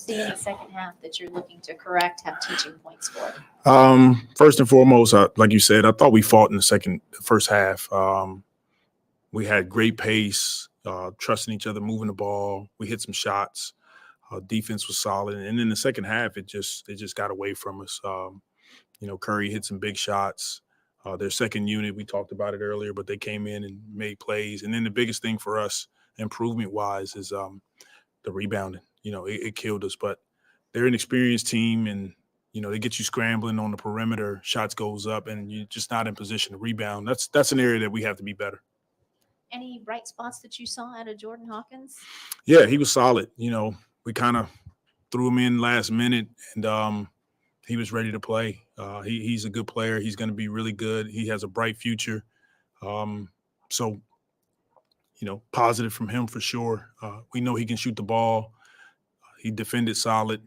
see any second half that you're looking to correct, have teaching points for? First and foremost, like you said, I thought we fought in the first half. We had great pace, trusting each other, moving the ball. We hit some shots. Defense was solid, and in the second half, it just got away from us. Curry hit some big shots. Their second unit, we talked about it earlier, but they came in and made plays. And then the biggest thing for us, improvement-wise, is the rebounding. It killed us, but they're an experienced team, and they get you scrambling on the perimeter. Shots goes up, and you're just not in position to rebound. That's an area that we have to be better. Any bright spots that you saw out of Jordan Hawkins? Yeah, he was solid. We kind of threw him in last minute, and he was ready to play. He's a good player. He's going to be really good. He has a bright future. So, positive from him for sure. We know he can shoot the ball. He defended solid,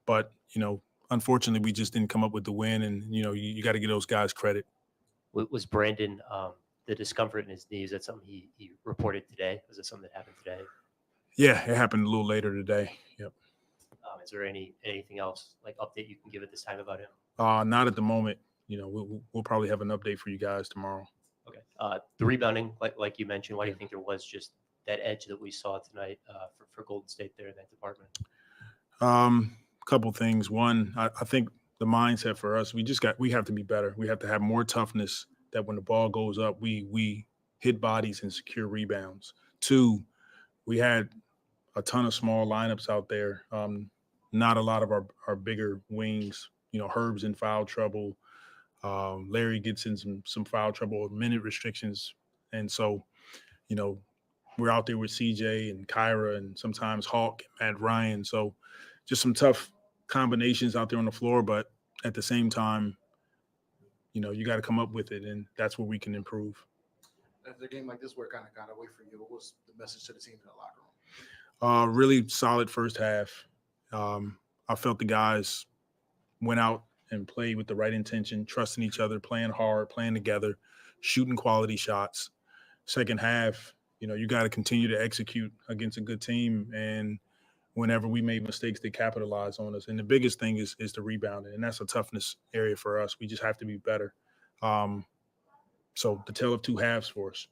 but, unfortunately, we just didn't come up with the win, and, you got to give those guys credit. Was Brandon the discomfort in his knee? Is that something he reported today? Was it something that happened today? Yeah, it happened a little later today. Yep. Is there anything else, like, update you can give at this time about him? Not at the moment. We'll probably have an update for you guys tomorrow. Okay. The rebounding, like you mentioned, why do you think there was just that edge that we saw tonight for Golden State there in that department? Couple things. One, I think the mindset for us, we have to be better. We have to have more toughness, that when the ball goes up, we hit bodies and secure rebounds. Two, we had a ton of small lineups out there. Not a lot of our bigger wings. Herb's in foul trouble. Larry gets in some foul trouble, minute restrictions. And so, we're out there with CJ and Kyra and sometimes Hawk and Matt Ryan. So just some tough combinations out there on the floor. But at the same time, you got to come up with it, and that's where we can improve. After a game like this where it kind of got away from you, what was the message to the team in the locker room? Really solid first half. I felt the guys went out and played with the right intention, trusting each other, playing hard, playing together, shooting quality shots. Second half, you got to continue to execute against a good team, and whenever we made mistakes, they capitalized on us. And the biggest thing is the rebounding, and that's a toughness area for us. We just have to be better. So the tale of two halves for us.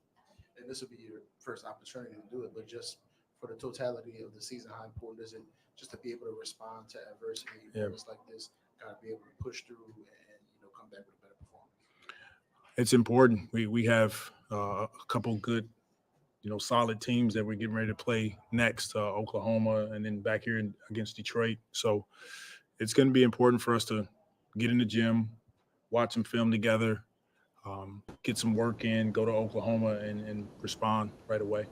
And this will be your first opportunity to do it, but just for the totality of the season, how important is it just to be able to respond to adversity moments like this, got to be able to push through and come back with a better performance? It's important. We have a couple good, solid teams that we're getting ready to play next, Oklahoma, and then back here against Detroit. So it's going to be important for us to get in the gym, watch some film together, get some work in, go to Oklahoma and respond right away.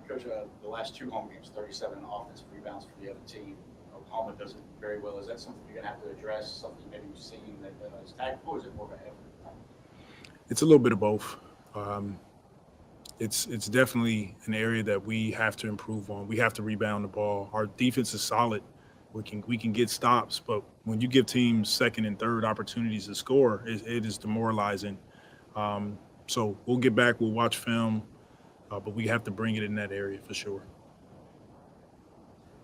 Coach, the last two home games, 37 offensive rebounds for the other team. Oklahoma does it very well. Is that something you're going to have to address, something maybe you've seen that is tactical, or is it more of an effort? It's a little bit of both. It's definitely an area that we have to improve on. We have to rebound the ball. Our defense is solid. We can get stops, but when you give teams second and third opportunities to score, it is demoralizing. So we'll get back. We'll watch film, but we have to bring it in that area for sure.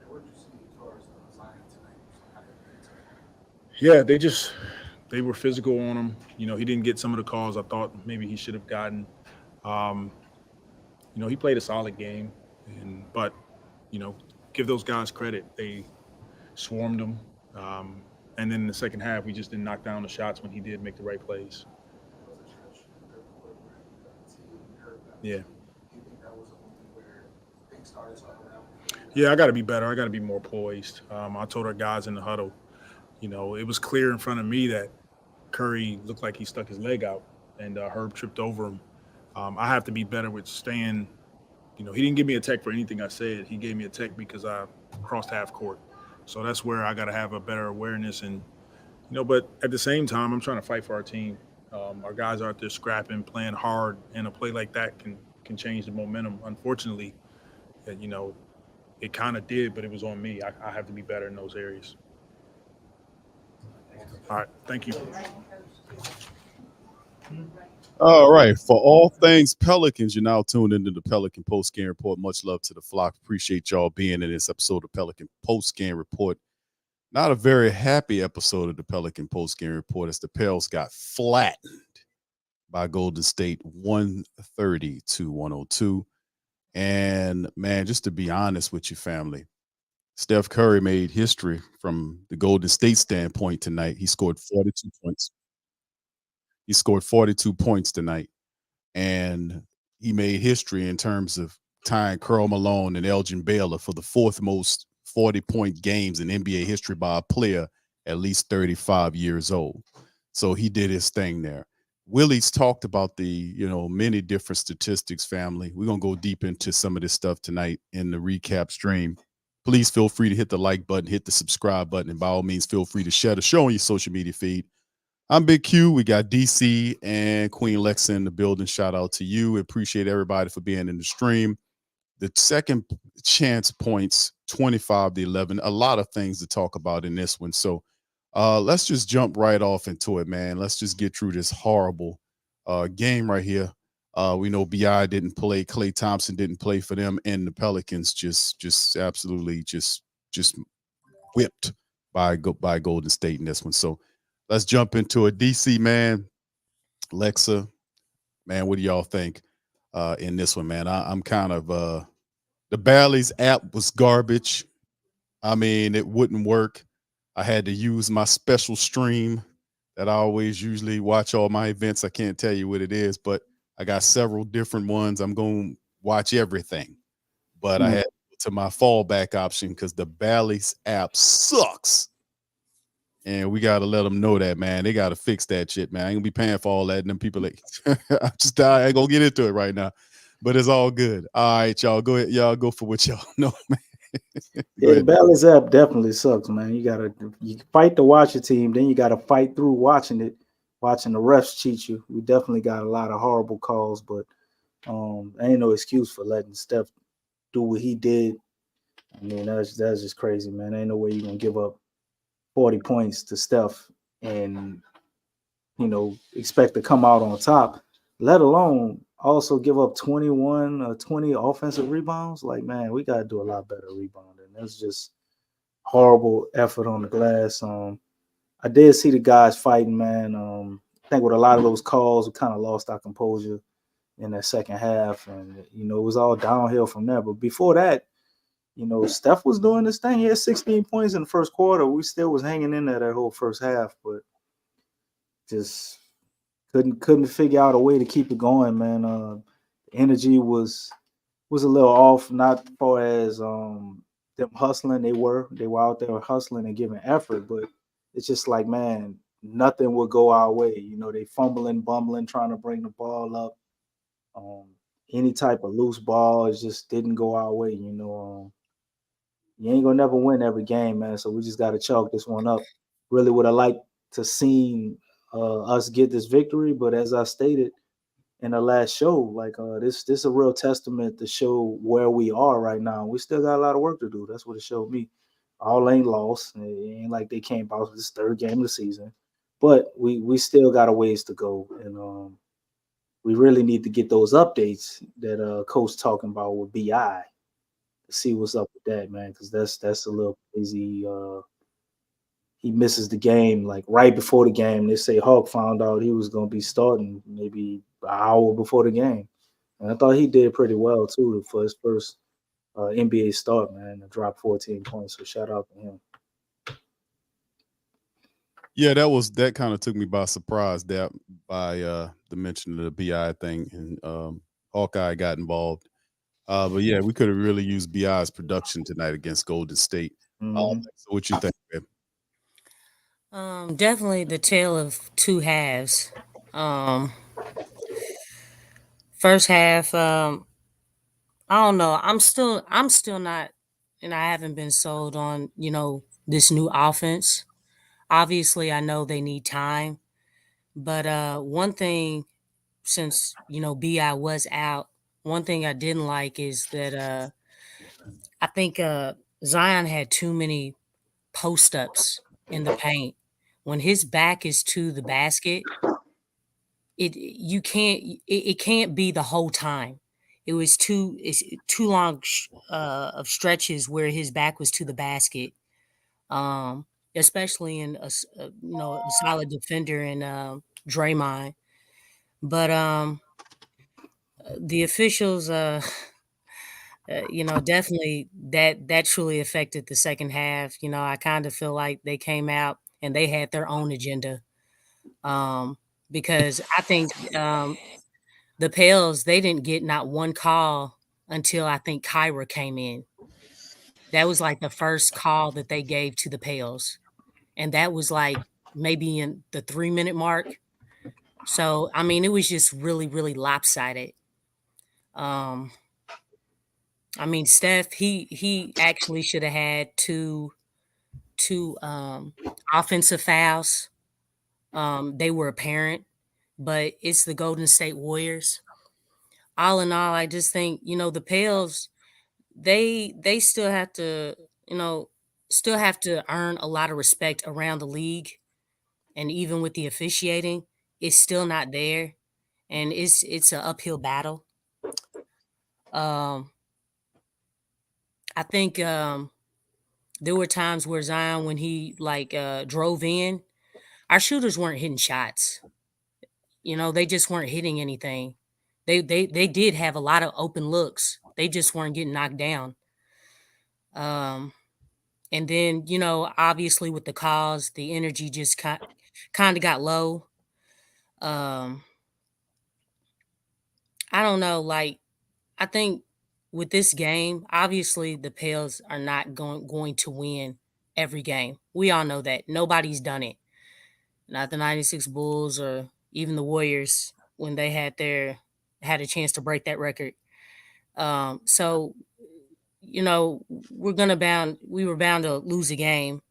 What did you see as far as Zion tonight? Yeah, they were physical on him. He didn't get some of the calls I thought maybe he should have gotten. He played a solid game, but give those guys credit. They swarmed him, and then in the second half, we just didn't knock down the shots when he did make the right plays. Yeah. Yeah, I got to be better. I got to be more poised. I told our guys in the huddle, it was clear in front of me that Curry looked like he stuck his leg out, and Herb tripped over him. I have to be better with staying. He didn't give me a tech for anything I said. He gave me a tech because I crossed half court. So that's where I got to have a better awareness. And, but at the same time, I'm trying to fight for our team. Our guys are out there scrapping, playing hard, and a play like that can change the momentum. Unfortunately, it kind of did, but it was on me. I have to be better in those areas. All right. Thank you. All right. For all things Pelicans, you're now tuned into the Pelican Post Game Report. Much love to the flock. Appreciate y'all being in this episode of Pelican Post Game Report. Not a very happy episode of the Pelican Post Game Report as the Pels got flattened by Golden State 130 to 102. And man, just to be honest with you, family, Steph Curry made history from the Golden State standpoint tonight. He scored 42 points. He scored 42 points tonight. And he made history in terms of tying Karl Malone and Elgin Baylor for the fourth most 40-point games in NBA history by a player at least 35 years old. So he did his thing there. Willie's talked about the, many different statistics, family. We're going to go deep into some of this stuff tonight in the recap stream. Please feel free to hit the like button, hit the subscribe button, and by all means, feel free to share the show on your social media feed. I'm Big Q. We got DC and Queen Lexa in the building. Shout out to you. Appreciate everybody for being in the stream. The second chance points, 25-11. A lot of things to talk about in this one. So let's just jump right off into it, man. Let's just get through this horrible game right here. We know BI didn't play. Klay Thompson didn't play for them, and the Pelicans just absolutely just whipped by Golden State in this one. So let's jump into it. DC, man, Lexa, man, what do y'all think in this one, man? I'm kind of the Bally's app was garbage. I mean, it wouldn't work. I had to use my special stream that I always usually watch all my events. I can't tell you what it is, but I got several different ones. I'm going to watch everything, but I had to go to my fallback option because the Bally's app sucks. And we got to let them know that, man. They got to fix that shit, man. I ain't gonna be paying for all that. And them people, I ain't gonna get into it right now, but it's all good. All right, y'all go ahead. Y'all go for what y'all know, man. Yeah, the Balance app definitely sucks, man. You fight to watch a team, then you gotta fight through watching it, watching the refs cheat you. We definitely got a lot of horrible calls, but ain't no excuse for letting Steph do what he did. I mean, that's just crazy, man. Ain't no way you're gonna give up 40 points to Steph and expect to come out on top, let alone also give up 21 or 20 offensive rebounds. Like, man, we got to do a lot better rebounding. That's just horrible effort on the glass. I did see the guys fighting, man. I think with a lot of those calls, we kind of lost our composure in that second half. And, it was all downhill from there. But before that, Steph was doing this thing. He had 16 points in the first quarter. We still was hanging in there that whole first half, but just couldn't figure out a way to keep it going, man. The energy was a little off, not far as them hustling. They were out there hustling and giving effort, but it's just like, man, nothing would go our way. They fumbling, bumbling, trying to bring the ball up. Any type of loose ball, it just didn't go our way. You ain't gonna never win every game, man. So we just got to chalk this one up. Really would have liked to seen us get this victory, but as I stated in the last show, like this is a real testament to show where we are right now. We still got a lot of work to do. That's what it showed me. All ain't lost. It ain't like they came out with this third game of the season, but we still got a ways to go, and we really need to get those updates that Coach talking about with BI. See what's up with that, man, because that's a little crazy. He misses the game like right before the game. They say Hawk found out he was going to be starting maybe an hour before the game, and I thought he did pretty well too for his first NBA start, man. To drop 14 points, so shout out to him. Yeah, that kind of took me by surprise. That by the mention of the BI thing, and Hawkeye got involved. But yeah, we could have really used BI's production tonight against Golden State. So what you think, man? Definitely the tale of two halves. First half, I don't know. I'm still not, and I haven't been sold on, this new offense. Obviously, I know they need time, but one thing, since BI was out, one thing I didn't like is that I think Zion had too many post ups in the paint. When his back is to the basket, it can't be the whole time. It's too long of stretches where his back was to the basket, um, especially in a solid defender in Draymond. But the officials, definitely that truly affected the second half. I kind of feel like they came out and they had their own agenda, because I think the Pels, they didn't get not one call until I think Kyra came in. That was like the first call that they gave to the Pels, and that was like maybe in the 3-minute mark. So I mean, it was just really, really lopsided. Um, I mean, Steph, he actually should have had two offensive fouls. They were apparent, but it's the Golden State Warriors. All in all, I just think the Pels, they still have to you know still have to earn a lot of respect around the league, and even with the officiating, it's still not there, and it's an uphill battle. Um, I think there were times where Zion, when he like drove in, our shooters weren't hitting shots. They just weren't hitting anything. They did have a lot of open looks. They just weren't getting knocked down. Um, and then obviously with the calls, the energy just kind of got low. Um, I don't know. Like, I think with this game, obviously the Pels are not going to win every game. We all know that. Nobody's done it. Not the 96 Bulls or even the Warriors when they had a chance to break that record. So we were bound to lose a game.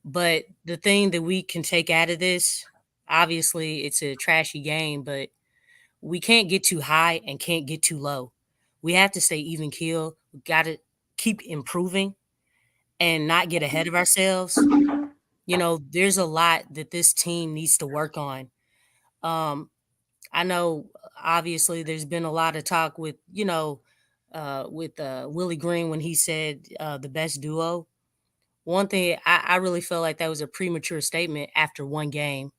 But the thing that we can take out of this, obviously it's a trashy game, but we can't get too high and can't get too low. We have to stay even keel. We got to keep improving and not get ahead of ourselves. There's a lot that this team needs to work on. I know obviously there's been a lot of talk with Willie Green when he said the best duo. One thing, I really felt like that was a premature statement after one game.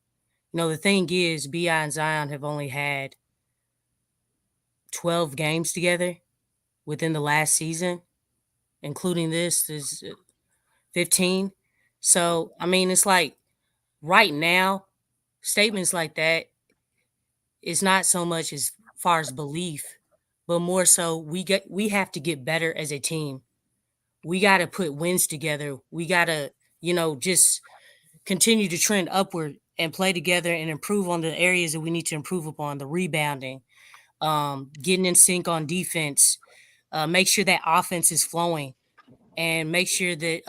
The thing is, Bi and Zion have only had 12 games together within the last season, including this is 15. So I mean, it's like right now, statements like that is not so much as far as belief, but more so we have to get better as a team. We got to put wins together. We got to, just continue to trend upward and play together and improve on the areas that we need to improve upon, the rebounding, getting in sync on defense, make sure that offense is flowing, and make sure that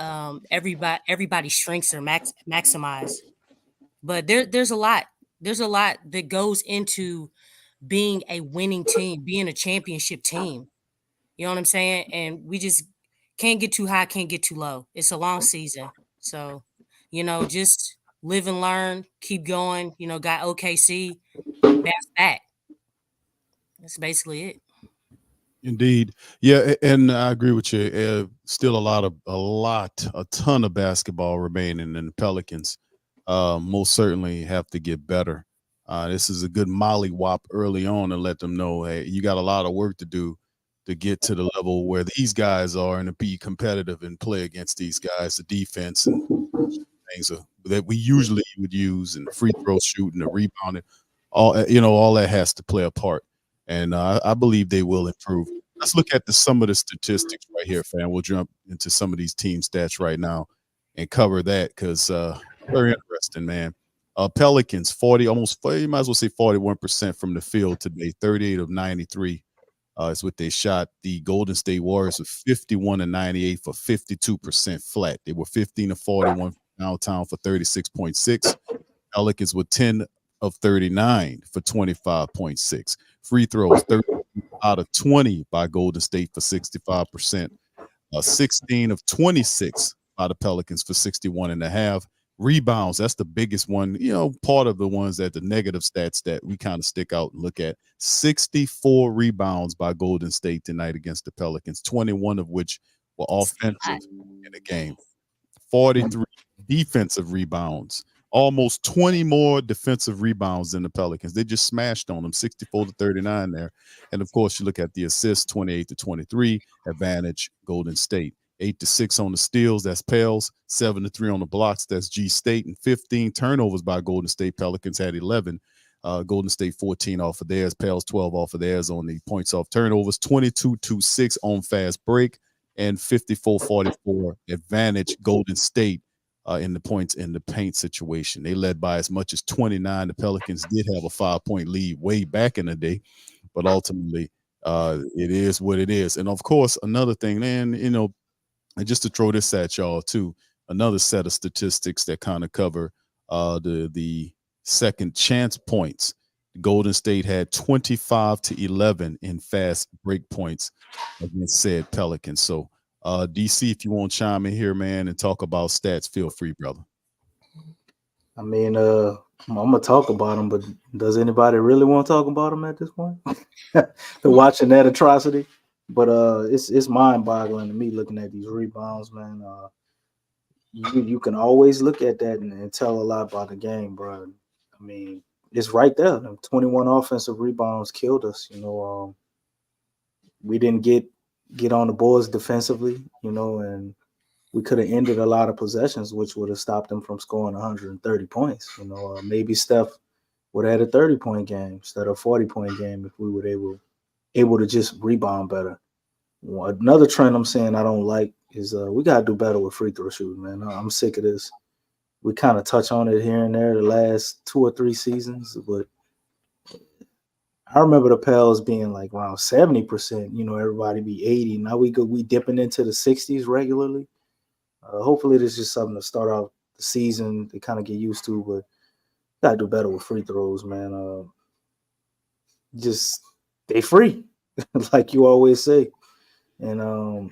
everybody's strengths are maximized. But there's a lot. There's a lot that goes into being a winning team, being a championship team. You know what I'm saying? And we just can't get too high, can't get too low. It's a long season. So, just live and learn, keep going. Got OKC, bounce back. That's basically it. Indeed. Yeah, and I agree with you. Still a ton of basketball remaining in the Pelicans. Most certainly have to get better. This is a good mollywop early on and let them know, hey, you got a lot of work to do to get to the level where these guys are and to be competitive and play against these guys, the defense and things that we usually would use, and free throw shooting, the rebounding, all that has to play a part. And I believe they will improve. Let's look at some of the statistics right here, fam. We'll jump into some of these team stats right now and cover that because very interesting, man. Pelicans, you might as well say 41% from the field today, 38 of 93 is what they shot. The Golden State Warriors were 51 and 98 for 52% flat. They were 15 of 41 downtown for 36.6. Pelicans were 10 of 39 for 25.6. Free throws, 30 out of 20 by Golden State for 65%. 16 of 26 by the Pelicans for 61.5. Rebounds, that's the biggest one, part of the ones that the negative stats that we kind of stick out and look at. 64 rebounds by Golden State tonight against the Pelicans, 21 of which were offensive in the game. 43 defensive rebounds, almost 20 more defensive rebounds than the Pelicans. They just smashed on them, 64-39 there. And of course, you look at the assists, 28-23, advantage Golden State. 8-6 on the steals, that's Pels. 7-3 on the blocks, that's G State. And 15 turnovers by Golden State. Pelicans had 11. Golden State 14 off of theirs. Pels 12 off of theirs on the points off turnovers. 22-6 on fast break. And 54-44 advantage Golden State in the points in the paint situation. They led by as much as 29. The Pelicans did have a 5-point lead way back in the day, but ultimately it is what it is. And of course, another thing, and just to throw this at y'all too, another set of statistics that kind of cover the second chance points. Golden State had 25-11 in fast break points against said Pelicans. So, DC, if you want to chime in here, man, and talk about stats, feel free, brother. I mean, I'm gonna talk about them, but does anybody really want to talk about them at this point? They're watching that atrocity, but it's mind-boggling to me looking at these rebounds, man. You can always look at that and tell a lot about the game, bro. I mean, it's right there. 21 offensive rebounds killed us. We didn't get on the boards defensively, and we could have ended a lot of possessions, which would have stopped them from scoring 130 points. Maybe Steph would have had a 30-point game instead of a 40-point game if we were able to just rebound better. Another trend I'm saying I don't like is we got to do better with free throw shooting, man. I'm sick of this. We kind of touch on it here and there the last 2 or 3 seasons, but I remember the Pels being like around 70%. Everybody be 80. Now we dipping into the 60s regularly. Hopefully, this is something to start out the season to kind of get used to, but gotta do better with free throws, man. Just stay free, like you always say. And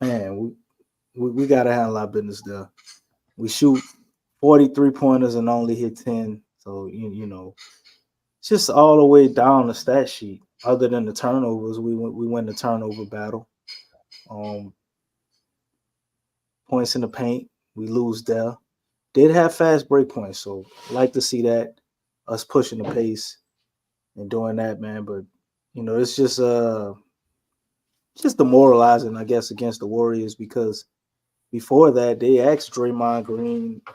man, we gotta handle our business there. We shoot 43 pointers and only hit 10. So it's just all the way down the stat sheet. Other than the turnovers, we win the turnover battle. Points in the paint, we lose there. Did have fast break points, so I like to see that, us pushing the pace and doing that, man. But it's just demoralizing, I guess, against the Warriors, because before that they asked Draymond Green if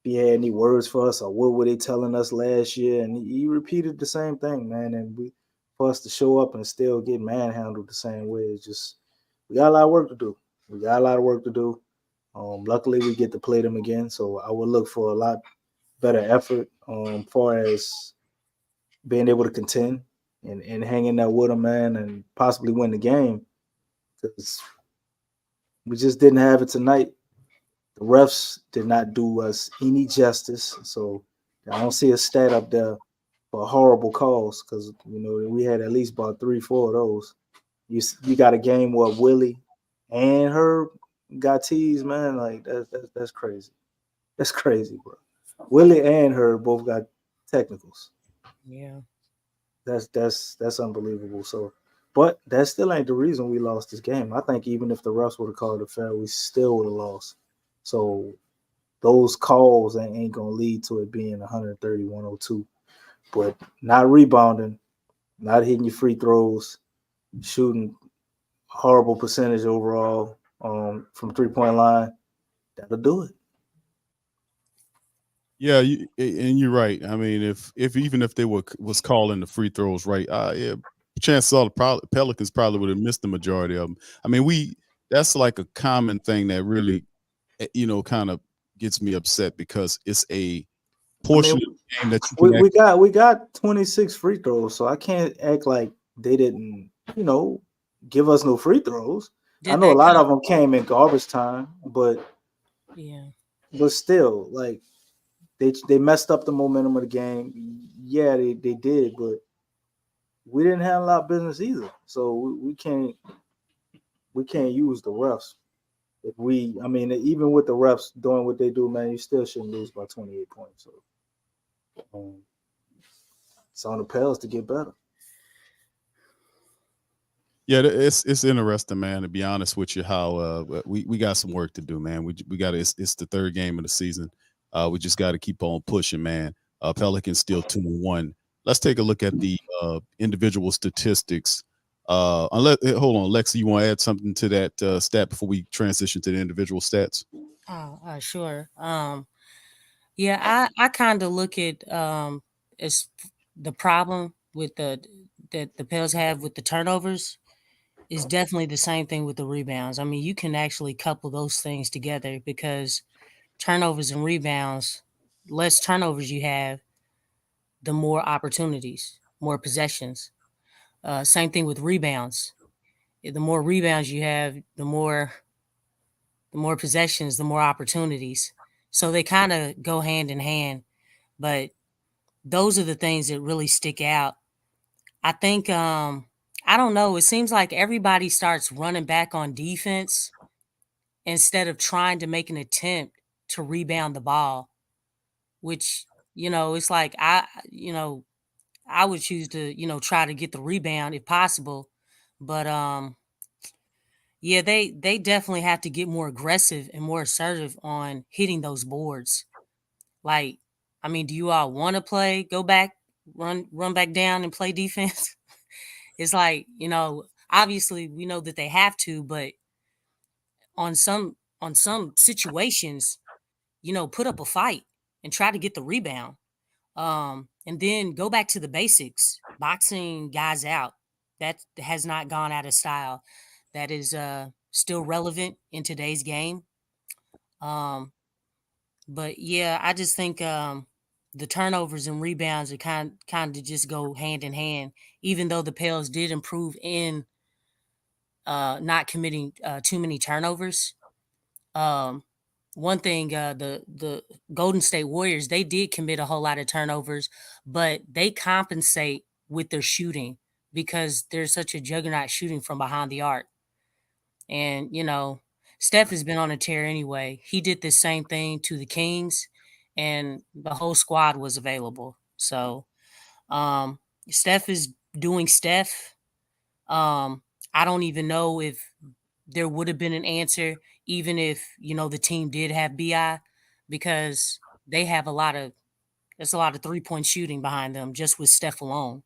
he had any words for us or what were they telling us last year, and he repeated the same thing, man. And for us to show up and still get manhandled the same way, it's just we got a lot of work to do. Luckily, we get to play them again, so I would look for a lot better effort far as being able to contend and hang in there with them, man, and possibly win the game, because we just didn't have it tonight. The refs did not do us any justice, so I don't see a stat up there for horrible calls, because we had at least about 3-4 of those. You got a game where Willie and Herb got teased, man. Like that's crazy. That's crazy, bro. Willie and Herb both got technicals. Yeah. That's unbelievable. So, but that still ain't the reason we lost this game. I think even if the refs would have called it fair, we still would have lost. So those calls ain't gonna lead to it being 130-102. But not rebounding, not hitting your free throws, shooting horrible percentage overall from 3-point line, that'll do it. Yeah, and you're right. I mean, if even if they was calling the free throws right, yeah, chances are the Pelicans probably would have missed the majority of them. I mean, that's like a common thing that really, kind of gets me upset, because it's a portion of the game that you can we got 26 free throws, so I can't act like they didn't, give us no free throws. I know a lot of them came in garbage time, but still, like they messed up the momentum of the game. Yeah, they did, but we didn't handle our business either. So we can't use the refs if we, I mean, even with the refs doing what they do, man, you still shouldn't lose by 28 points. So it's on the Pels to get better. Yeah, it's interesting, man. To be honest with you, how we got some work to do, man. We got it's the third game of the season. We just got to keep on pushing, man. Pelicans still 2-1. Let's take a look at the individual statistics. Unless hold on, Lexi, you want to add something to that stat before we transition to the individual stats? Sure. Yeah, I kind of look at as the problem with that the Pels have with the turnovers is definitely the same thing with the rebounds. I mean, you can actually couple those things together because turnovers and rebounds, less turnovers you have, the more opportunities, more possessions. Same thing with rebounds. The more rebounds you have, the more possessions, the more opportunities. So they kind of go hand in hand. But those are the things that really stick out. I think I don't know, it seems like everybody starts running back on defense instead of trying to make an attempt to rebound the ball, which, it's like I would choose to, try to get the rebound if possible. But yeah, they definitely have to get more aggressive and more assertive on hitting those boards. Like, I mean, do you all want to go back, run back down and play defense? It's like, obviously we know that they have to, but on some situations, put up a fight and try to get the rebound. And then go back to the basics, boxing guys out. That has not gone out of style. That is still relevant in today's game. But yeah, I just think the turnovers and rebounds are kind of just go hand in hand. Even though the Pels did improve in not committing too many turnovers. One thing, the Golden State Warriors, they did commit a whole lot of turnovers, but they compensate with their shooting because they're such a juggernaut shooting from behind the arc. And, Steph has been on a tear anyway. He did the same thing to the Kings, and the whole squad was available. So Steph is doing Steph. I don't even know if there would have been an answer, even if, the team did have BI, because they have there's a lot of 3-point shooting behind them just with Steph alone.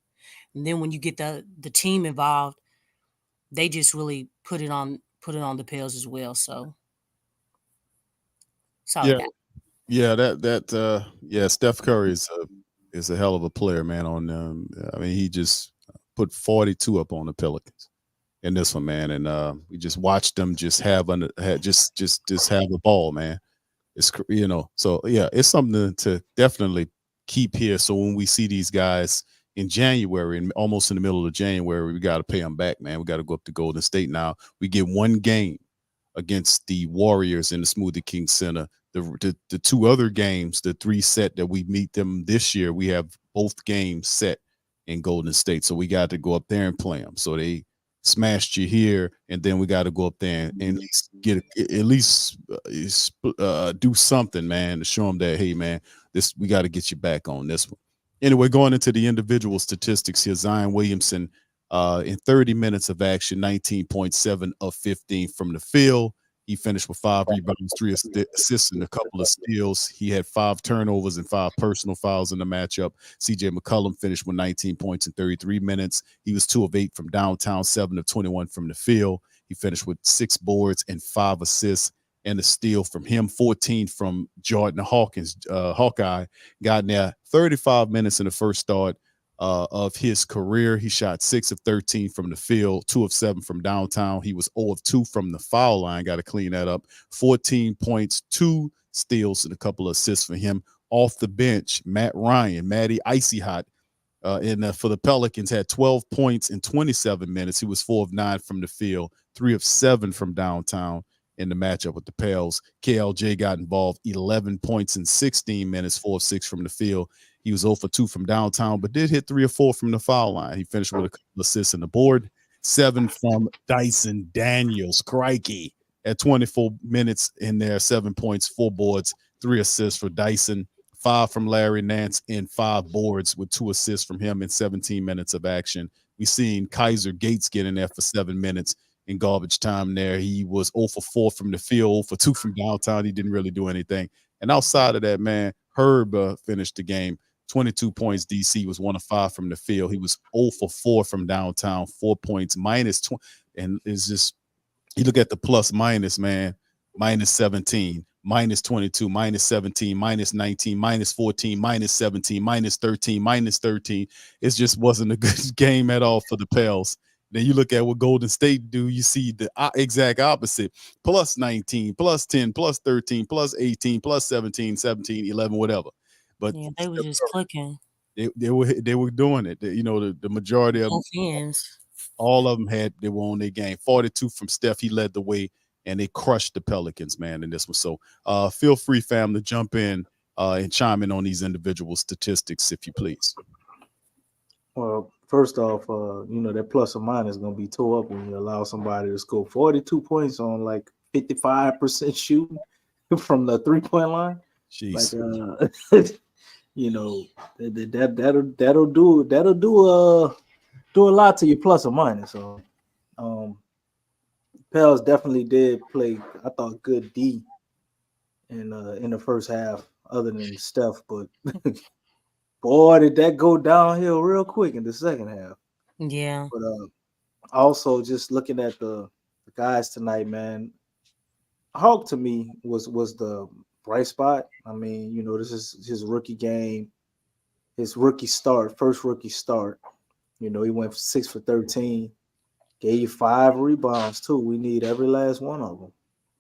And then when you get the team involved, they just really put it on the Pels as well. So Yeah, that. yeah, Steph Curry is a hell of a player, man. I mean, he just put 42 up on the Pelicans in this one, man, and we just watched them just have have a ball, man. It's so yeah, it's something to definitely keep here. So when we see these guys in January and almost in the middle of January, we got to pay them back, man. We got to go up to Golden State now. We get one game against the Warriors in the Smoothie King Center. The two other games, the 3 set that we meet them this year, we have both games set in Golden State. So we got to go up there and play them. So they smashed you here, and then we got to go up there and at least do something, man, to show them that, hey, man, we got to get you back on this one. Anyway, going into the individual statistics here, Zion Williamson in 30 minutes of action, 19.7 of 15 from the field. He finished with 5 rebounds, 3 assists, and a couple of steals. He had 5 turnovers and 5 personal fouls in the matchup. CJ McCollum finished with 19 points in 33 minutes. He was 2 of 8 from downtown, 7 of 21 from the field. He finished with 6 boards and 5 assists and a steal from him, 14 from Jordan Hawkins. Hawkeye got in there 35 minutes in the first start of his career. He shot 6 of 13 from the field, 2 of 7 from downtown. He was 0 of 2 from the foul line. Got to clean that up. 14 points, 2 steals, and a couple of assists for him. Off the bench, Matty Icy Hot, for the Pelicans, had 12 points in 27 minutes. He was 4 of 9 from the field, 3 of 7 from downtown in the matchup with the Pels. KLJ got involved, 11 points in 16 minutes, 4 of 6 from the field. He was 0 for 2 from downtown, but did hit 3 or 4 from the foul line. He finished with a couple of assists on the board. 7 from Dyson Daniels. Crikey. at 24 minutes in there, 7 points, 4 boards, 3 assists for Dyson, 5 from Larry Nance, and 5 boards with 2 assists from him in 17 minutes of action. We seen Kaiser Gates get in there for 7 minutes in garbage time there. He was 0 for 4 from the field, 0 for 2 from downtown. He didn't really do anything. And outside of that, man, Herb finished the game. 22 points. DC was 1 of 5 from the field. He was 0 for 4 from downtown, 4 points, minus 20. And it's just, you look at the plus minus, man, minus 17, minus 22, minus 17, minus 19, minus 14, minus 17, minus 13, minus 13. It just wasn't a good game at all for the Pels. Then you look at what Golden State do, you see the exact opposite. Plus 19, plus 10, plus 13, plus 18, plus 17, 17, 11, whatever. But Yeah, they were just clicking. They were doing it. You know, the majority of them, Both ends. all of them they were on their game. 42 from Steph, he led the way, and they crushed the Pelicans, man, in this one. So feel free, fam, to jump in and chime in on these individual statistics, if you please. Well, first off, you know, that plus or minus is going to be tore up when you allow somebody to score 42 points on like 55% shooting from the 3-point line. Jeez. Like, you know, that'll do a lot to your plus or minus. So, Pels definitely did play, I thought, good D in the first half, other than Steph, but boy, did that go downhill real quick in the second half. Yeah. But also just looking at the guys tonight, man, Hawk to me was the bright spot. I mean, you know, this is his rookie game, his rookie start, first rookie start. You know, he went 6 for 13, gave you 5 rebounds too. We need every last one of them.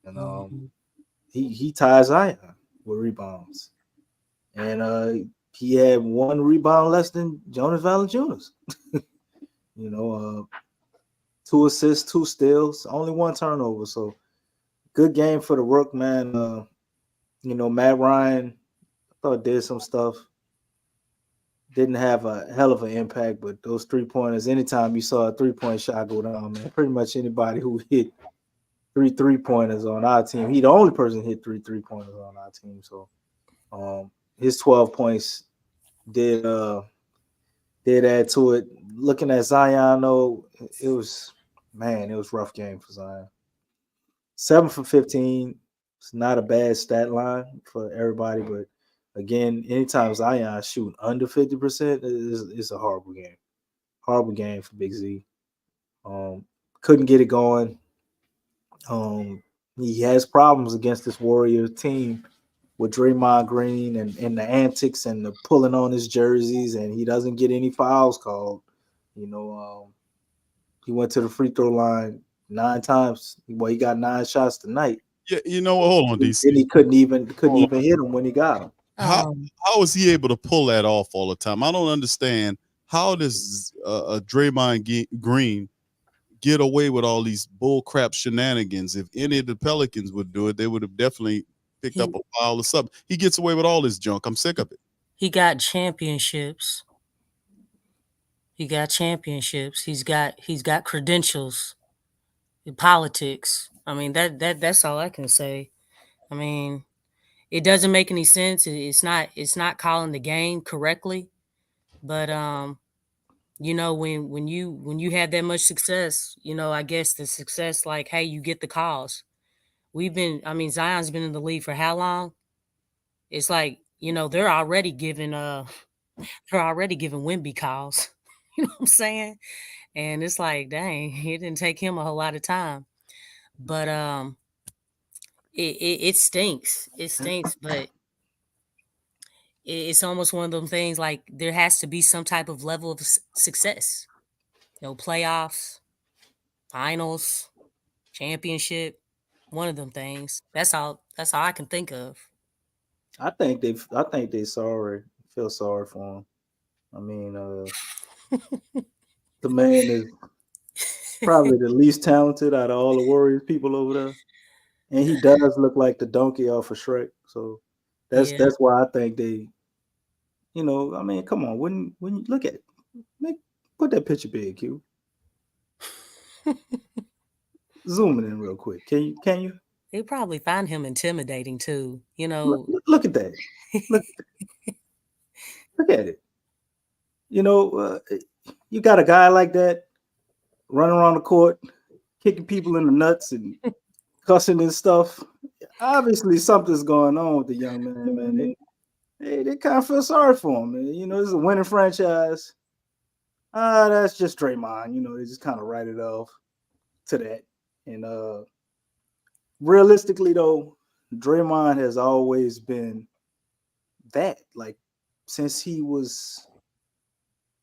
And he ties Zion with rebounds. And he had 1 rebound less than Jonas Valanciunas. You know, 2 assists, 2 steals, only 1 turnover. So good game for the Rook, man. You know, Matt Ryan, I thought did some stuff. Didn't have a hell of an impact, but those 3-pointers, anytime you saw a 3-point shot go down, man, pretty much anybody who hit 3 3-pointers on our team, he the only person hit 3 3-pointers on our team. So his 12 points did add to it. Looking at Zion, though, it was a rough game for Zion. 7 for 15. It's not a bad stat line for everybody, but again, anytime Zion shooting under 50%, it's a horrible game. Horrible game for Big Z. Couldn't get it going. He has problems against this Warriors team with Draymond Green and the antics and the pulling on his jerseys, and he doesn't get any fouls called. You know, he went to the free throw line 9 times. Well, he got 9 shots tonight. Yeah, you know, hold on, DC. And he couldn't even hit him when he got him. How is he able to pull that off all the time? I don't understand. How does Draymond Green get away with all these bull crap shenanigans? If any of the Pelicans would do it, they would have definitely picked up a foul or something. He gets away with all this junk. I'm sick of it. He got championships. He's got credentials in politics. I mean, that's all I can say. I mean, it doesn't make any sense. It's not calling the game correctly. But you know, when you have that much success, you know, I guess the success, like, hey, you get the calls. Zion's been in the league for how long? It's like, you know, they're already giving Wemby calls. You know what I'm saying? And it's like, dang, it didn't take him a whole lot of time. But it stinks. It stinks, but it's almost one of them things, like, there has to be some type of level of success. You know, playoffs, finals, championship, one of them things. That's all I can think of. I think they feel sorry for him. I mean, the man is probably the least talented out of all the Warriors people over there, and he does look like the donkey off of Shrek. So that's why I think they, you know, I mean, come on, when you look at it, put that picture big, Q. Zoom it in real quick. Can you? They probably find him intimidating too. You know, Look at that. Look at it. You know, you got a guy like that running around the court, kicking people in the nuts and cussing and stuff. Obviously, something's going on with the young man, man. They kind of feel sorry for him, man. You know, this is a winning franchise. That's just Draymond. You know, they just kind of write it off to that. And realistically, though, Draymond has always been that. Like, since he was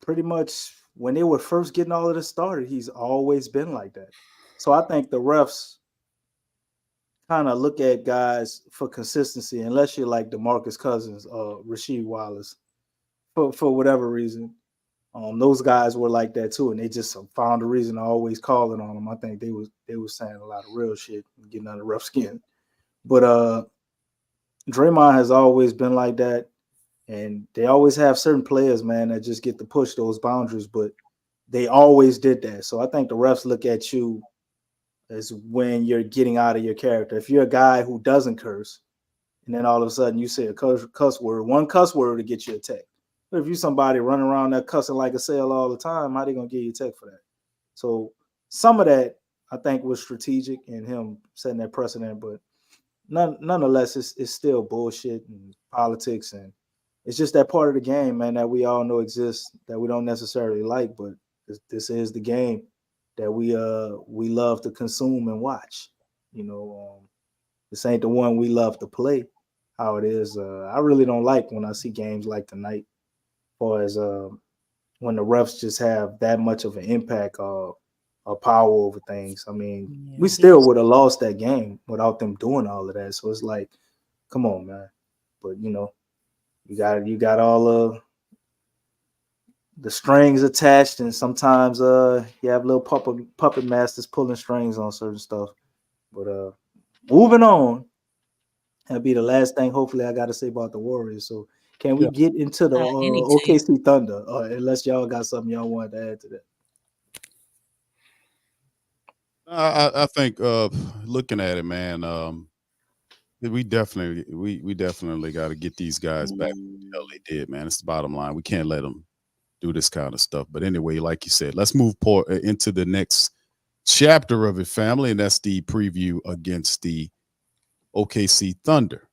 pretty much when they were first getting all of this started, he's always been like that. So I think the refs kind of look at guys for consistency, unless you're like DeMarcus Cousins or Rasheed Wallace, for whatever reason. Those guys were like that too, and they just found a reason to always calling on them. I think they was saying a lot of real shit and getting under rough skin. But Draymond has always been like that, and they always have certain players, man, that just get to push those boundaries, but they always did that. So I think the refs look at you as when you're getting out of your character. If you're a guy who doesn't curse, and then all of a sudden you say a cuss word, one cuss word to get you a tech. But if you're somebody running around that cussing like a sail all the time, how they gonna give you a tech for that? So some of that I think was strategic in him setting that precedent, but nonetheless, it's still bullshit and politics, and it's just that part of the game, man, that we all know exists that we don't necessarily like, but this is the game that we love to consume and watch. You know, this ain't the one we love to play. How it is, I really don't like when I see games like tonight, or as when the refs just have that much of an impact or power over things. I mean, we still would have lost that game without them doing all of that. So it's like, come on, man. But you know, you got all of the strings attached, and sometimes you have little puppet masters pulling strings on certain stuff. But moving on, that'll be the last thing hopefully I got to say about the Warriors. So can we get into the any team. OKC Thunder, unless y'all got something y'all want to add to that? I think looking at it, man, we definitely got to get these guys back what the hell they did, man. It's the bottom line. We can't let them do this kind of stuff. But anyway, like you said, let's move into the next chapter of it, family, and that's the preview against the OKC Thunder.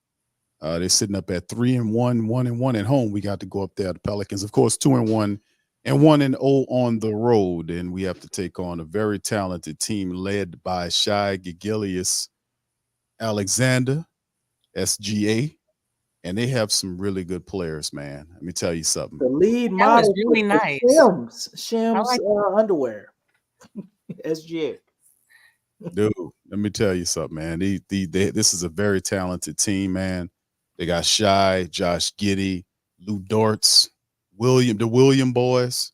They're sitting up at 3-1, 1-1 at home. We got to go up there. The Pelicans, of course, 2-1 and 1-0 on the road. And we have to take on a very talented team led by Shai Gilgeous Alexander, SGA. And they have some really good players, man. Let me tell you something. The lead That model was really for nice. Shim's like underwear. SGA. Dude, let me tell you something, man. This is a very talented team, man. They got Shai, Josh Giddey, Lou Dortz, the William boys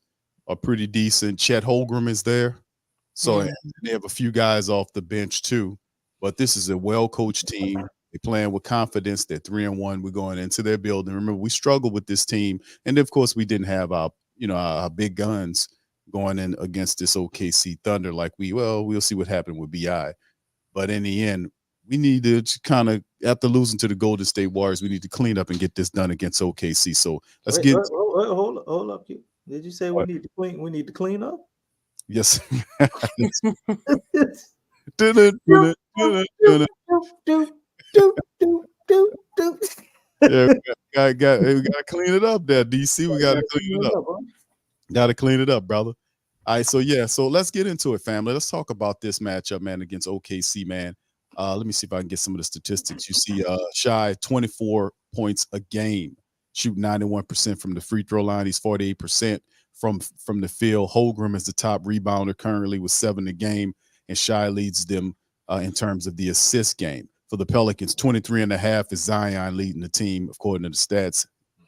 are pretty decent. Chet Holmgren is there. So they have a few guys off the bench too. But this is a well-coached team. They're playing with confidence. They're 3-1. We're going into their building. Remember, we struggled with this team. And of course, we didn't have our big guns going in against this OKC Thunder like we'll see what happened with BI. But in the end, we need to kind of, after losing to the Golden State Warriors, we need to clean up and get this done against OKC. So let's Hold up. Did you say we need to clean? We need to clean up? Yes. Yeah, we gotta clean it up there, DC. We gotta clean it up. Gotta clean it up, brother. All right, so let's get into it, family. Let's talk about this matchup, man, against OKC, man. Let me see if I can get some of the statistics. You see, Shai 24 points a game, shoot 91% from the free throw line. He's 48% from the field. Holmgren is the top rebounder currently with 7 a game, and Shai leads them in terms of the assist game. For the Pelicans, 23.5 is Zion leading the team, according to the stats.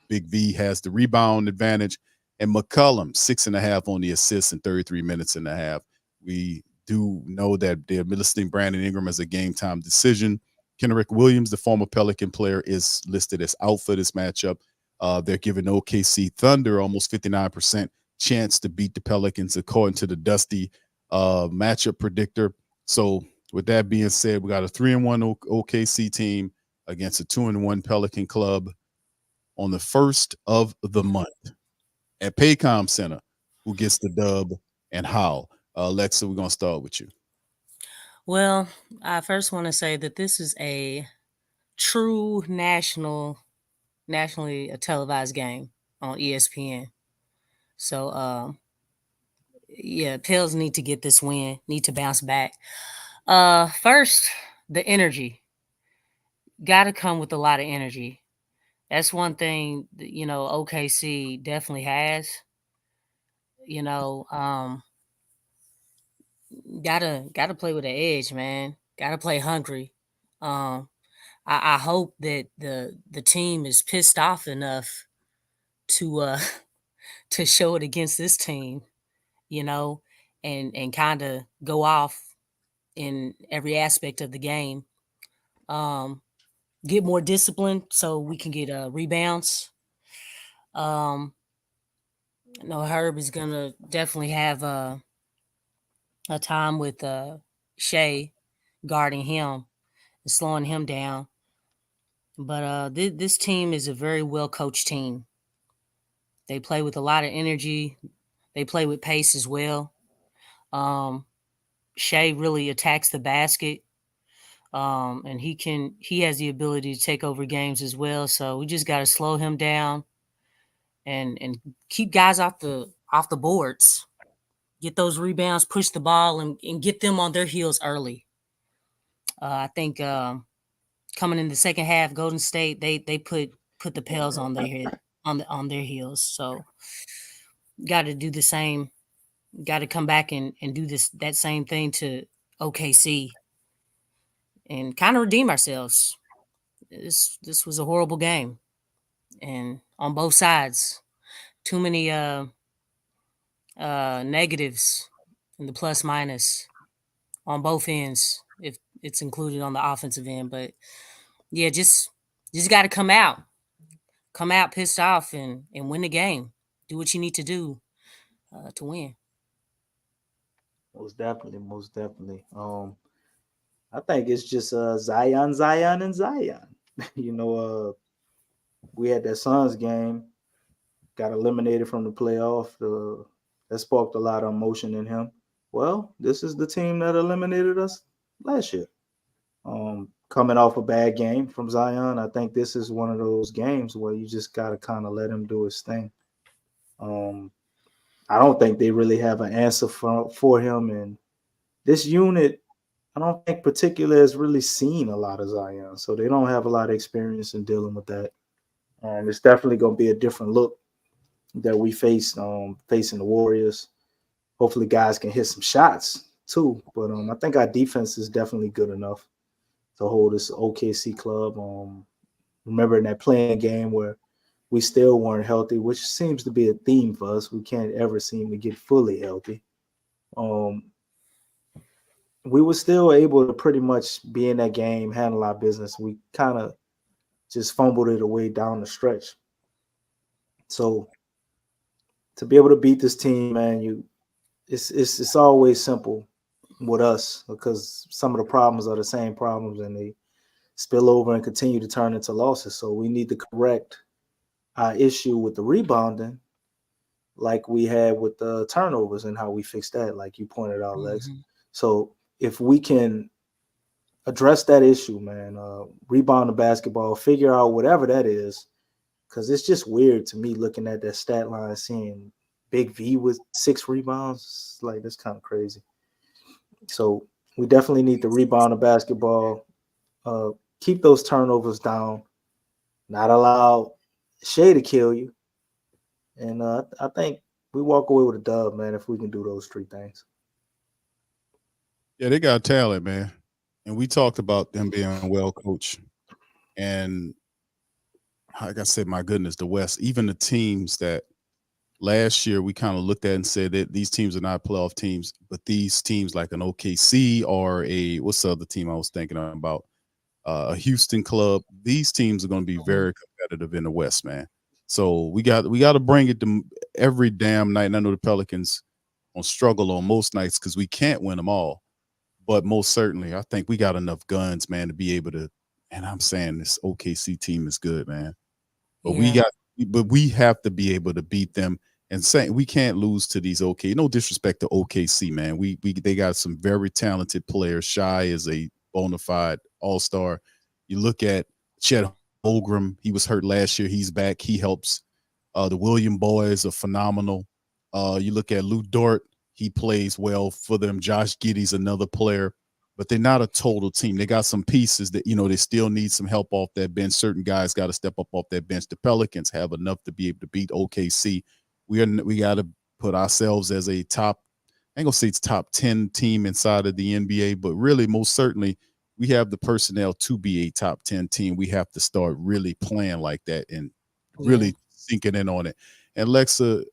Big V has the rebound advantage, and McCollum 6.5 on the assists in 33 minutes and a half. We do know that they're listing Brandon Ingram as a game time decision. Kenrich Williams, the former Pelican player, is listed as out for this matchup. They're giving OKC Thunder almost 59% chance to beat the Pelicans, according to the Dusty matchup predictor. So With that being said, we got a 3-1 OKC team against a 2-1 Pelican club on the 1st of the month at Paycom Center. Who gets the dub and how? Alexa, we're going to start with you. Well, I first want to say that this is a true nationally televised game on ESPN. So, yeah, Pels need to get this win, need to bounce back. First, the energy. Got to come with a lot of energy. That's one thing that, OKC definitely has. Gotta play with an edge, man. Gotta play hungry. I hope that the team is pissed off enough to to show it against this team, and kind of go off in every aspect of the game. Get more discipline so we can get rebounds. Herb is gonna definitely have a time with Shea guarding him and slowing him down. But this team is a very well coached team. They play with a lot of energy. They play with pace as well. Shea really attacks the basket. And he has the ability to take over games as well. So we just got to slow him down and keep guys off the boards. Get those rebounds, push the ball, and get them on their heels early. I think coming in the second half, Golden State they put the Pels on their head on their heels. So got to do the same. Got to come back and do that same thing to OKC and kind of redeem ourselves. This was a horrible game, and on both sides, too many negatives in the plus minus on both ends, if it's included on the offensive end. But yeah, just got to come out pissed off and win the game. Do what you need to do to win. Most definitely, most definitely. I think it's just Zion, and Zion. We had that Suns game, got eliminated from the playoff. That sparked a lot of emotion in him. Well, this is the team that eliminated us last year. Coming off a bad game from Zion, I think this is one of those games where you just got to kind of let him do his thing. I don't think they really have an answer for him. And this unit, I don't think particularly has really seen a lot of Zion. So they don't have a lot of experience in dealing with that. It's definitely going to be a different look that we face facing the Warriors. Hopefully guys can hit some shots too. But I think our defense is definitely good enough to hold this OKC club. Remember in that playing game where we still weren't healthy, which seems to be a theme for us. We can't ever seem to get fully healthy. We were still able to pretty much be in that game, handle our business. We kind of just fumbled it away down the stretch. So to be able to beat this team, man, it's always simple with us because some of the problems are the same problems and they spill over and continue to turn into losses. So we need to correct our issue with the rebounding like we had with the turnovers and how we fixed that, like you pointed out, Lex. Mm-hmm. So if we can address that issue, man, rebound the basketball, figure out whatever that is, because it's just weird to me looking at that stat line, seeing Big V with 6 rebounds. Like, that's kind of crazy. So we definitely need to rebound the basketball, keep those turnovers down, not allow Shea to kill you. And I think we walk away with a dub, man, if we can do those 3 things. Yeah, they got talent, man. And we talked about them being well coached. And like I said, my goodness, the West, even the teams that last year we kind of looked at and said that these teams are not playoff teams, but these teams like an OKC or what's the other team I was thinking about? A Houston club. These teams are going to be very competitive in the West, man. So we got to bring it to every damn night. And I know the Pelicans will struggle on most nights because we can't win them all. But most certainly, I think we got enough guns, man, to be able to. And I'm saying this OKC team is good, man. But Yeah. we have to be able to beat them. And saying we can't lose to these OK. No disrespect to OKC, man. They got some very talented players. Shai is a bona fide all-star. You look at Chet Holmgren, he was hurt last year. He's back. He helps. The William boys are phenomenal. You look at Lou Dort, he plays well for them. Josh Giddey's another player, but they're not a total team. They got some pieces that, they still need some help off that bench. Certain guys got to step up off that bench. The Pelicans have enough to be able to beat OKC. We got to put ourselves as a top, I ain't gonna say it's top 10 team inside of the NBA, but really most certainly we have the personnel to be a top 10 team. We have to start really playing like that and really sinking in on it. And Lexa,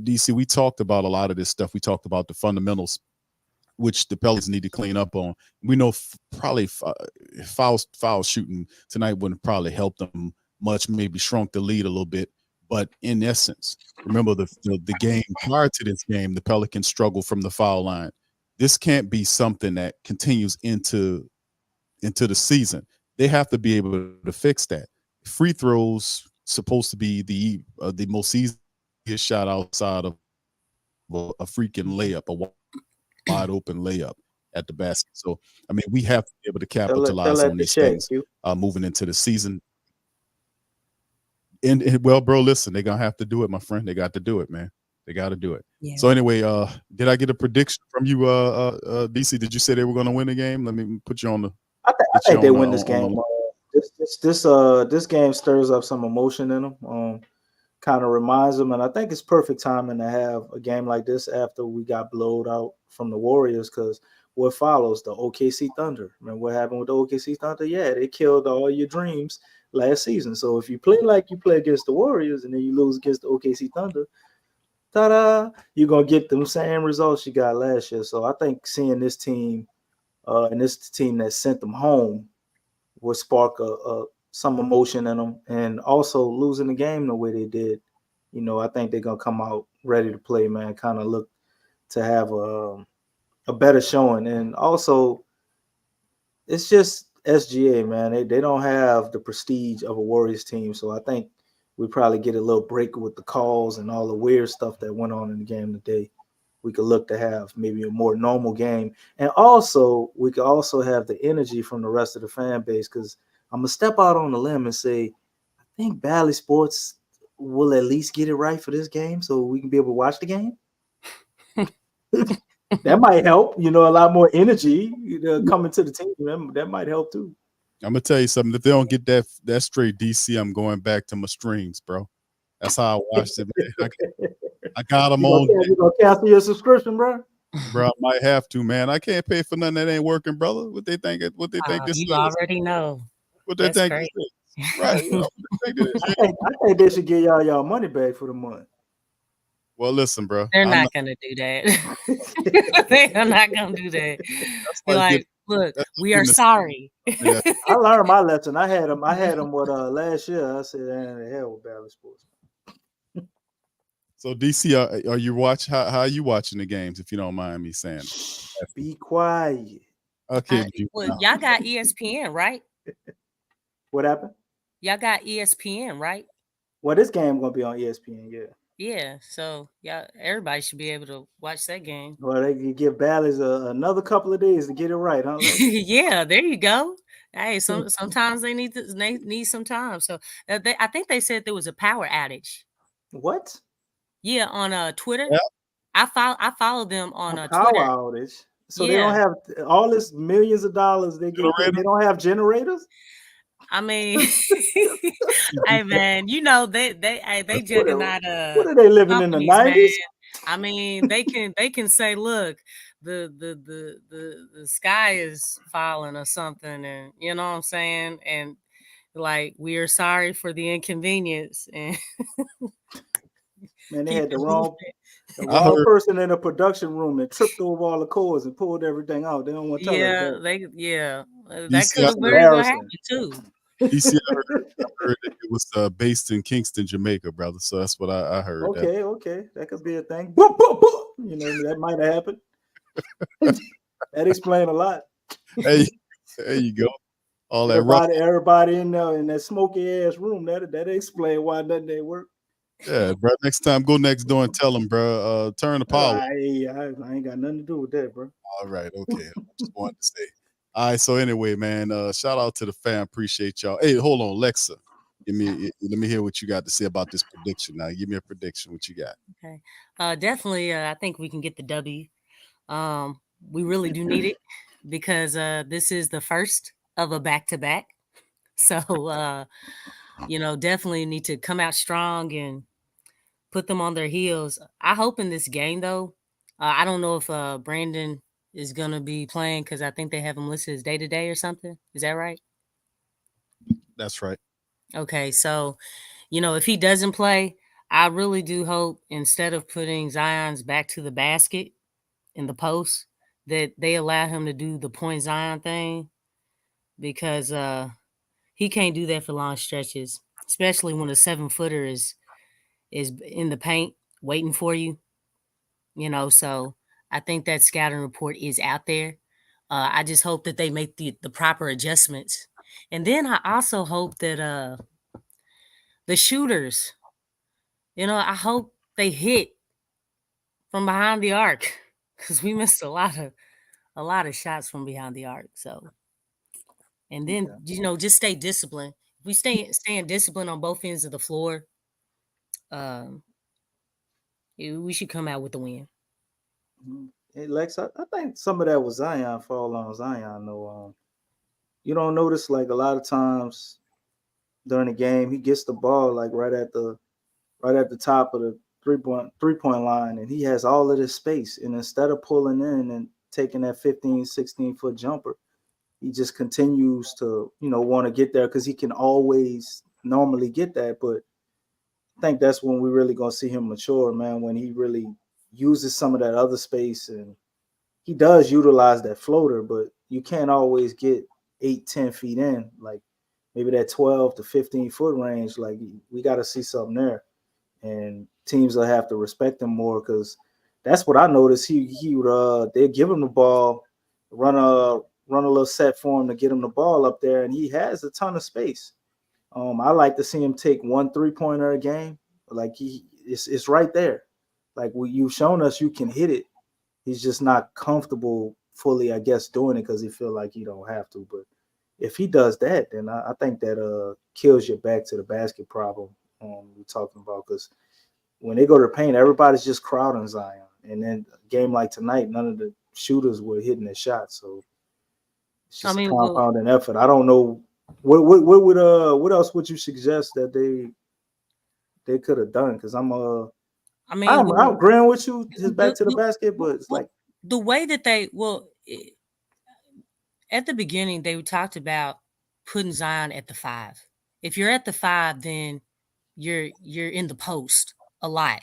DC, we talked about a lot of this stuff. We talked about the fundamentals, which the Pelicans need to clean up on. We know probably foul shooting tonight wouldn't probably help them much, maybe shrunk the lead a little bit. But in essence, remember the game prior to this game, the Pelicans struggled from the foul line. This can't be something that continues into the season. They have to be able to fix that. Free throws supposed to be the most easiest shot outside of a freaking layup, a wide open layup at the basket. So, I mean, we have to be able to capitalize on these things moving into the season. And well, bro, listen, they're gonna have to do it, my friend. They got to do it, man. They got to do it. Yeah. So anyway, did I get a prediction from you, DC? Did you say they were going to win the game? Let me put you on the. I think they win this game. This game stirs up some emotion in them. Kind of reminds them, and I think it's perfect timing to have a game like this after we got blowed out from the Warriors, because what follows? The OKC Thunder. Remember what happened with the OKC Thunder? Yeah, they killed all your dreams last season. So if you play like you play against the Warriors and then you lose against the OKC Thunder, ta-da, you're going to get them same results you got last year. So I think seeing this team and this team that sent them home will spark some emotion in them. And also losing the game the way they did, I think they're going to come out ready to play, man, kind of look to have a better showing. And also, it's just SGA, man. They don't have the prestige of a Warriors team. So I think we probably get a little break with the calls and all the weird stuff that went on in the game today. We could look to have maybe a more normal game. And also, we could also have the energy from the rest of the fan base, because I'm going to step out on the limb and say, I think Bally Sports will at least get it right for this game so we can be able to watch the game. That might help, a lot more energy coming to the team. That might help too. I'm gonna tell you something. If they don't get that straight, DC, I'm going back to my streams, bro. That's how I watched it, man. I got them on. You gonna cancel your subscription, bro? Bro, I might have to, man. I can't pay for nothing that ain't working, brother. What they think? What they think this is? You already know. What they think this is? Right? I think they should give y'all money back for the month. Well, listen, bro. They're not gonna do that. They are not gonna do that. They're like, look, we are sorry. Yeah. I learned my lesson. I had them with last year. I said, the hell with Bally Sports. So DC, are you watch? How are you watching the games? If you don't mind me saying. Be quiet. Okay. Well, y'all got ESPN, right? What happened? Y'all got ESPN, right? Well, this game gonna be on ESPN, yeah. Yeah, so everybody should be able to watch that game. Well, they can give Bally's another couple of days to get it right, huh? Yeah, there you go. Hey, sometimes they need some time. So I think they said there was a power outage. What? Yeah, on Twitter. Yeah. I follow them on power Twitter. outage. So they don't have all this millions of dollars they get. They don't have generators. I mean, hey man, they juggernaut. What are they living in the 90s? I mean, they can say, look, the sky is falling or something, and you know what I'm saying, and like we are sorry for the inconvenience. And man, they had the wrong person in the production room and tripped over all the cords and pulled everything out. They don't want to tell us that. That could have very well happened too. You see, I heard that it was based in Kingston, Jamaica, brother. So that's what I heard. Okay, that could be a thing. That might have happened. That explains a lot. Hey, there you go. All that rough. Everybody in there in that smoky ass room. That explain why nothing ain't work. Yeah, bro. Next time, go next door and tell them, bro. Turn the power. I ain't got nothing to do with that, bro. All right, okay. Just wanted to say. All right. So anyway, man. Shout out to the fam. Appreciate y'all. Hey, hold on, Lexa. Let me hear what you got to say about this prediction. Now, give me a prediction. What you got? Okay. Definitely, I think we can get the W. We really do need it because this is the first of a back-to-back. So, definitely need to come out strong and put them on their heels. I hope in this game, though, I don't know if Brandon is going to be playing because I think they have him listed as day-to-day or something. Is that right? That's right. Okay, so, if he doesn't play, I really do hope instead of putting Zion's back to the basket in the post, that they allow him to do the point Zion thing because he can't do that for long stretches, especially when a 7-footer is in the paint waiting for you. So I think that scouting report is out there. I just hope that they make the proper adjustments. And then I also hope that the shooters, I hope they hit from behind the arc because we missed a lot of shots from behind the arc. So, and then just stay disciplined. If we staying disciplined on both ends of the floor, we should come out with the win. Hey, Lex, I think some of that was Zion fall on Zion. No, you don't notice like a lot of times during the game he gets the ball like right at the top of the three-point line, and he has all of this space. And instead of pulling in and taking that 15, 16-foot jumper, he just continues to, want to get there because he can always normally get that. But I think that's when we really gonna see him mature, man, when he really uses some of that other space, and he does utilize that floater, but you can't always get 8-10 feet in, like maybe that 12 to 15-foot range. Like we got to see something there, and teams will have to respect him more because that's what I noticed. He would they'd give him the ball, run a little set for him to get him the ball up there, and he has a ton of space. I like to see him take 1 3-pointer a game. Like it's right there. Like you've shown us you can hit it. He's just not comfortable fully, I guess, doing it because he feel like he don't have to. But if he does that, then I think that kills your back to the basket problem we're talking about. Because when they go to the paint, everybody's just crowding Zion. And then a game like tonight, none of the shooters were hitting their shots. So it's just a compounding effort. I don't know what else would you suggest that they could have done? Because I'm agreeing with you, his back to the basket, but it's like the way that at the beginning they talked about putting Zion at the 5. If you're at the 5, then you're in the post a lot.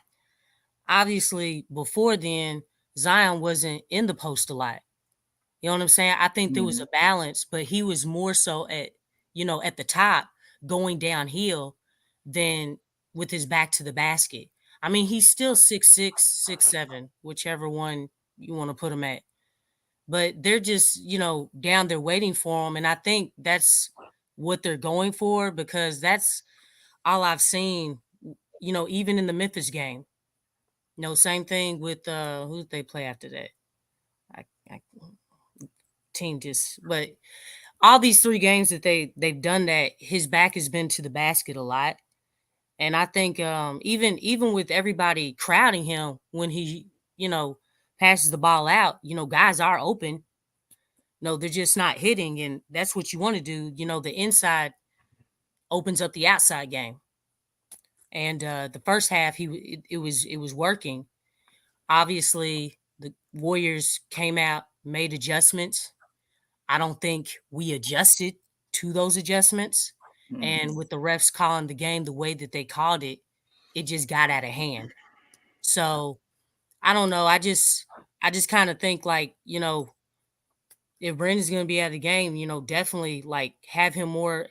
Obviously, before then, Zion wasn't in the post a lot. You know what I'm saying? I think there was a balance, but he was more so at the top going downhill than with his back to the basket. I mean, he's still 6'6", 6'7", whichever one you want to put him at. But they're just, down there waiting for him. And I think that's what they're going for because that's all I've seen, even in the Memphis game. Same thing with who did they play after that? But all these 3 games that they've done that, his back has been to the basket a lot. And I think even with everybody crowding him when he, passes the ball out, guys are open. No, they're just not hitting. And that's what you want to do. The inside opens up the outside game. And the first half, it was working. Obviously, the Warriors came out, made adjustments. I don't think we adjusted to those adjustments. And with the refs calling the game the way that they called it, it just got out of hand. So I don't know. I just kind of think like, if Brandon's going to be at the game, definitely like have him more,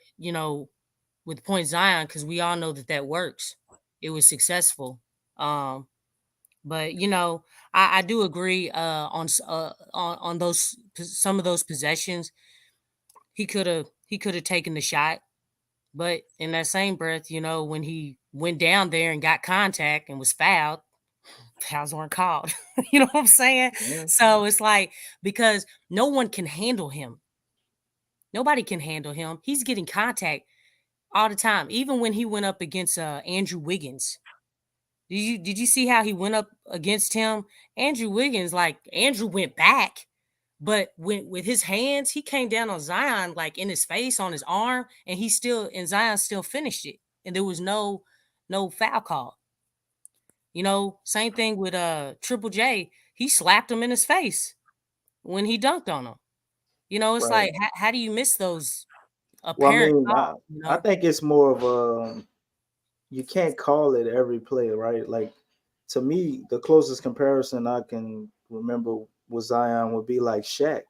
with point Zion, because we all know that works. It was successful. But I do agree on those some of those possessions. He could have taken the shot, but in that same breath, when he went down there and got contact and was fouled, fouls weren't called. You know what I'm saying? Yeah. So it's like, because no one can handle him. Nobody can handle him. He's getting contact all the time. Even when he went up against Andrew Wiggins. Did you see how he went up against him? Andrew Wiggins, like, Andrew went back, but with his hands, he came down on Zion, like in his face, on his arm, and Zion still finished it. And there was no foul call. Same thing with Triple J. He slapped him in his face when he dunked on him. It's Right. like, how do you miss those Well, I apparent mean, calls, I think it's more of a, you can't call it every play, right? Like, to me, the closest comparison I can remember with Zion would be like Shaq. I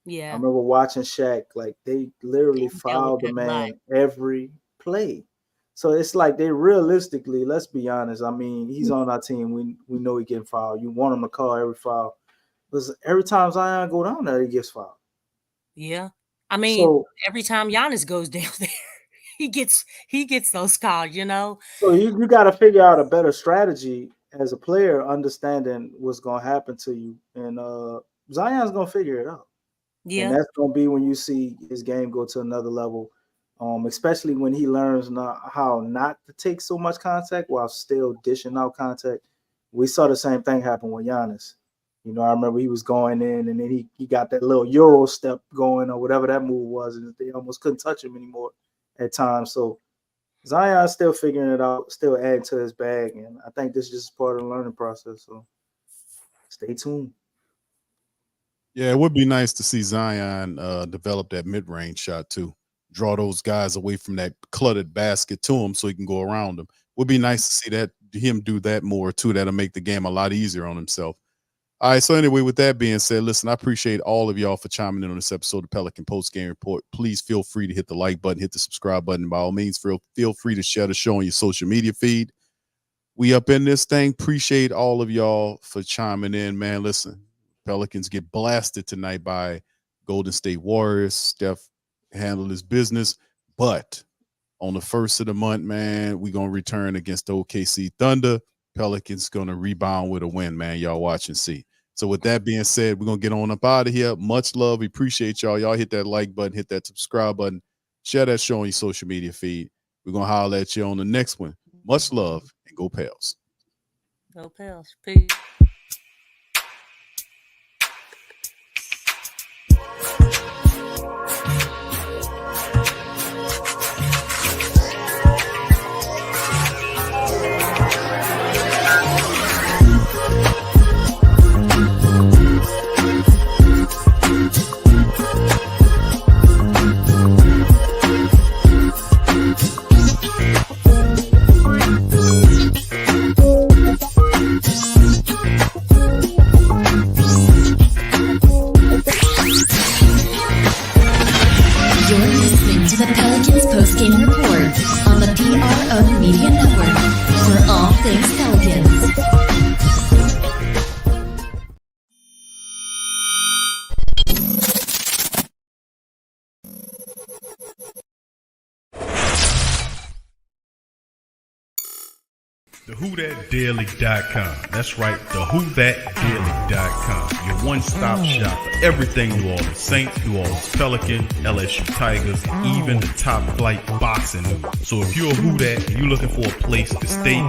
Yeah. remember watching Shaq, like they literally He dealt with fouled the that a lot. man every play. So it's like they realistically, let's be honest. I mean, he's on our team. We know he getting fouled. You want him to call every foul. Because every time Zion go down there, he gets fouled. Yeah. I mean, So every time Giannis goes down there, he gets those calls, So you got to figure out a better strategy as a player, understanding what's going to happen to you, and Zion's going to figure it out. Yeah. And that's going to be when you see his game go to another level, especially when he learns how not to take so much contact while still dishing out contact. We saw the same thing happen with Giannis. I remember he was going in, and then he got that little Euro step going or whatever that move was, and they almost couldn't touch him anymore at times. So Zion's still figuring it out, still adding to his bag, and I think this is just part of the learning process. So stay tuned. Yeah, it would be nice to see Zion develop that mid-range shot too. Draw those guys away from that cluttered basket to him so he can go around them. Would be nice to see him do that more too. That'll make the game a lot easier on himself. All right, so anyway, with that being said, listen, I appreciate all of y'all for chiming in on this episode of Pelican Post Game Report. Please feel free to hit the like button, hit the subscribe button. By all means, feel free to share the show on your social media feed. We up in this thing. Appreciate all of y'all for chiming in, man. Listen, Pelicans get blasted tonight by Golden State Warriors. Steph handled his business, but on the first of the month, man, we're going to return against the OKC Thunder. Pelicans going to rebound with a win, man. Y'all watch and see. So with that being said, we're going to get on up out of here. Much love. We appreciate y'all. Y'all hit that like button, hit that subscribe button, share that show on your social media feed. We're going to holler at you on the next one. Much love, and go Pels. Go Pels. Peace. You're listening to the Pelicans post-game report on the PRO Media Network for all things Pelicans. TheWhoThatDaily.com. That's right, TheWhoThatDaily.com. Your one-stop shop for everything New Orleans Saints, New Orleans Pelicans, LSU Tigers, even the top flight boxing news. So if you're a Who That and you're looking for a place to stay